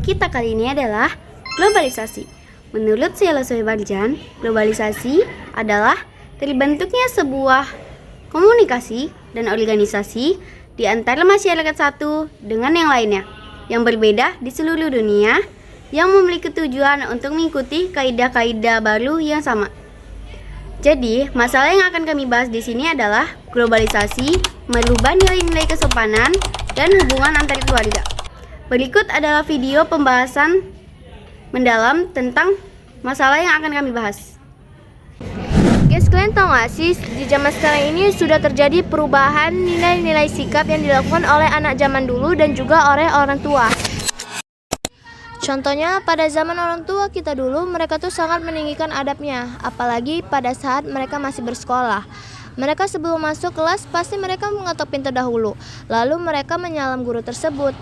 kita kali ini adalah globalisasi. Menurut Sheila Soebarjan, globalisasi adalah terbentuknya sebuah komunikasi dan organisasi di antara masyarakat satu dengan yang lainnya yang berbeda di seluruh dunia yang memiliki tujuan untuk mengikuti kaidah-kaidah baru yang sama. Jadi, masalah yang akan kami bahas di sini adalah globalisasi, merubah nilai-nilai kesopanan dan hubungan antar keluarga. Berikut adalah video pembahasan mendalam tentang masalah yang akan kami bahas. Guys, kalian tahu gak sih, di zaman sekarang ini sudah terjadi perubahan nilai-nilai sikap yang dilakukan oleh anak zaman dulu dan juga oleh orang tua. Contohnya, pada zaman orang tua kita dulu, mereka tuh sangat meninggikan adabnya, apalagi pada saat mereka masih bersekolah. Mereka sebelum masuk kelas, pasti mereka mengetok pintu dahulu, lalu mereka menyalam guru tersebut.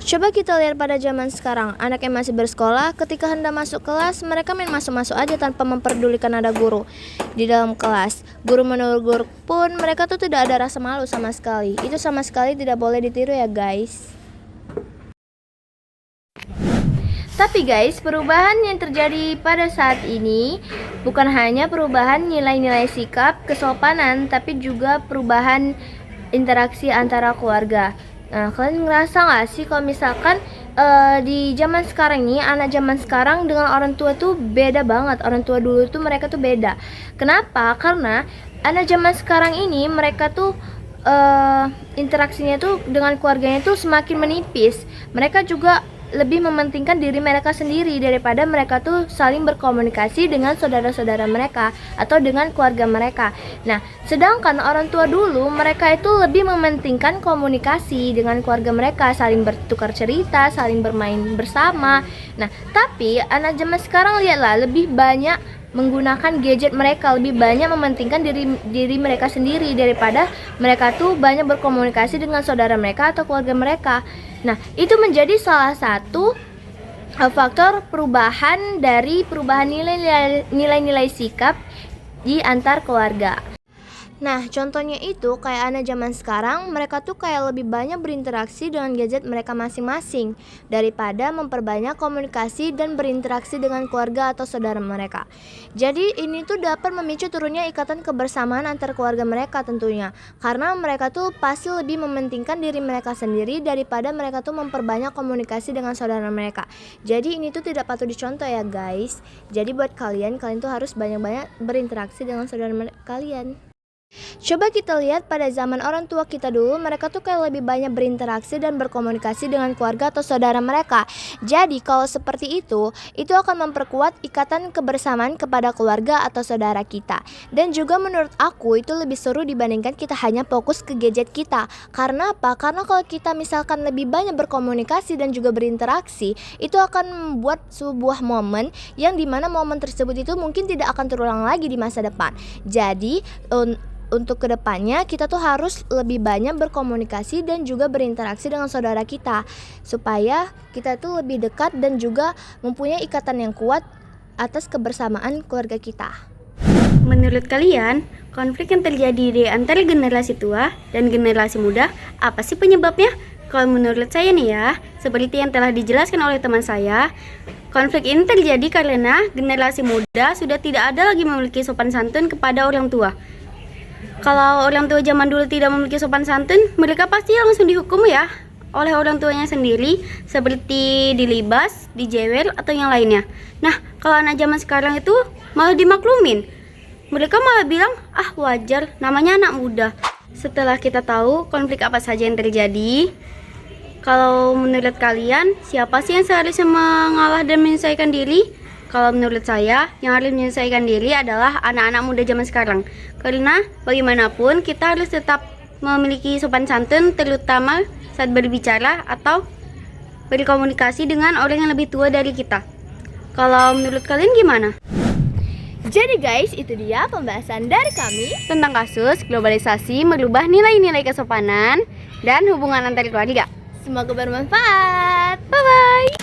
Coba kita lihat pada zaman sekarang, anak yang masih bersekolah, ketika hendak masuk kelas, mereka main masuk-masuk aja tanpa memperdulikan ada guru di dalam kelas. Guru menegur pun mereka tuh tidak ada rasa malu sama sekali. Itu sama sekali tidak boleh ditiru ya guys. Tapi guys, perubahan yang terjadi pada saat ini bukan hanya perubahan nilai-nilai sikap, kesopanan, tapi juga perubahan interaksi antara keluarga. Nah, kalian ngerasa gak sih kalau misalkan di zaman sekarang ini, anak zaman sekarang dengan orang tua tuh beda banget. Orang tua dulu tuh mereka tuh beda. Kenapa? Karena anak zaman sekarang ini mereka tuh interaksinya tuh dengan keluarganya tuh semakin menipis. Mereka juga lebih mementingkan diri mereka sendiri daripada mereka tuh saling berkomunikasi dengan saudara-saudara mereka atau dengan keluarga mereka. Nah, sedangkan orang tua dulu mereka itu lebih mementingkan komunikasi dengan keluarga mereka, saling bertukar cerita, saling bermain bersama. Nah, tapi anak zaman sekarang lihatlah lebih banyak menggunakan gadget mereka, lebih banyak mementingkan diri mereka sendiri daripada mereka tuh banyak berkomunikasi dengan saudara mereka atau keluarga mereka. Nah, itu menjadi salah satu faktor perubahan nilai-nilai sikap di antar keluarga. Nah, contohnya itu kayak anak zaman sekarang, mereka tuh kayak lebih banyak berinteraksi dengan gadget mereka masing-masing daripada memperbanyak komunikasi dan berinteraksi dengan keluarga atau saudara mereka. Jadi ini tuh dapat memicu turunnya ikatan kebersamaan antar keluarga mereka tentunya, karena mereka tuh pasti lebih mementingkan diri mereka sendiri daripada mereka tuh memperbanyak komunikasi dengan saudara mereka. Jadi ini tuh tidak patut dicontoh ya guys. Jadi buat kalian tuh harus banyak-banyak berinteraksi dengan saudara kalian. Coba kita lihat pada zaman orang tua kita dulu, mereka tuh kayak lebih banyak berinteraksi dan berkomunikasi dengan keluarga atau saudara mereka. Jadi kalau seperti itu akan memperkuat ikatan kebersamaan kepada keluarga atau saudara kita. Dan juga menurut aku itu lebih seru dibandingkan kita hanya fokus ke gadget kita. Karena apa? Karena kalau kita misalkan lebih banyak berkomunikasi dan juga berinteraksi, itu akan membuat sebuah momen yang dimana momen tersebut itu mungkin tidak akan terulang lagi di masa depan. Jadi untuk kedepannya kita tuh harus lebih banyak berkomunikasi dan juga berinteraksi dengan saudara kita supaya kita tuh lebih dekat dan juga mempunyai ikatan yang kuat atas kebersamaan keluarga kita. Menurut kalian, konflik yang terjadi di antara generasi tua dan generasi muda apa sih penyebabnya? Kalau menurut saya nih ya, seperti yang telah dijelaskan oleh teman saya, konflik ini terjadi karena generasi muda sudah tidak ada lagi memiliki sopan santun kepada orang tua. Kalau orang tua zaman dulu tidak memiliki sopan santun, mereka pasti langsung dihukum ya oleh orang tuanya sendiri, seperti dilibas, dijewer, atau yang lainnya. Nah, kalau anak zaman sekarang itu malah dimaklumin. Mereka malah bilang, wajar, namanya anak muda. Setelah kita tahu konflik apa saja yang terjadi, kalau menurut kalian, siapa sih yang seharusnya mengalah dan menyelesaikan diri? Kalau menurut saya, yang harus menyelesaikan diri adalah anak-anak muda zaman sekarang. Karena bagaimanapun kita harus tetap memiliki sopan santun, terutama saat berbicara atau berkomunikasi dengan orang yang lebih tua dari kita. Kalau menurut kalian gimana? Jadi guys, itu dia pembahasan dari kami tentang kasus globalisasi merubah nilai-nilai kesopanan dan hubungan antar keluarga. Semoga bermanfaat. Bye-bye.